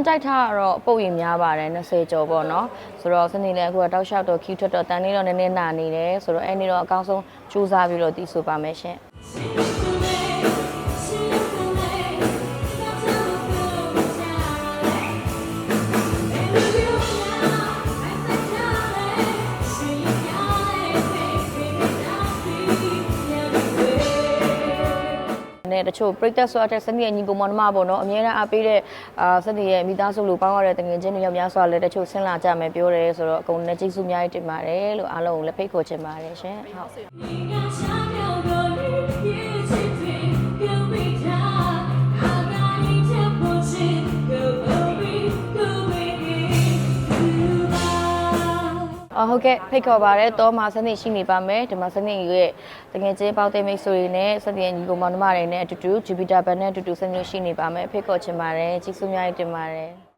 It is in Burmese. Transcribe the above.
ကြိုက်ထားတော့ပုတ်ရင်များပါတယ်20ကျော်ပေါ့နော်ဆိုတော့စနေလည်းအခုကတောက်လျှောက်တော့ခီးထွက်တော့တန်လေးတော့နည်းနည်းနာနေတယ်ဆိုတော့အဲ့နေ့တော့အကောင်းဆုံးစူးစမ်းပြီးတော့တီးဆိုပါမယ်ရှင်တချို့ပရိသတ်ဆိုတဲ့စနေညီကောင်မတို့ပေါ့နော်အများအားပေးတဲ့စနေရဲ့မိသားစုလိုပေါင်းရတဲ့တငယ်ချင်းတွေရောက်များစွာလည်းတချို့ဆင်းလာကြမယ်ပြောတယ်ဆိုတော့အကုန်လည်းကျေးဇူးအများကြီးတင်ပါတယ်လို့အားလုံးကိုလည်းဖိတ်ခေါ်ချင်ပါတယ်ရှင်ဟုတ်ကဲ့ဖိတ်ခေါ်ပါရတော့မှာစနေရှိနေပါမယ်ဒီမှာစနေရဲ့တကယ်ချင်းပေါတဲ့မိတ်ဆွေတွေနဲ့စနေညီကောင်မတို့တွေနဲ့အတူတူဂျူပီတာဘန်နဲ့အတူတူစနေရှိနေပါမယ်ဖိတ်ခေါ်ချင်ပါတယ်ကျေးဇူးအများကြီးတင်ပါတယ်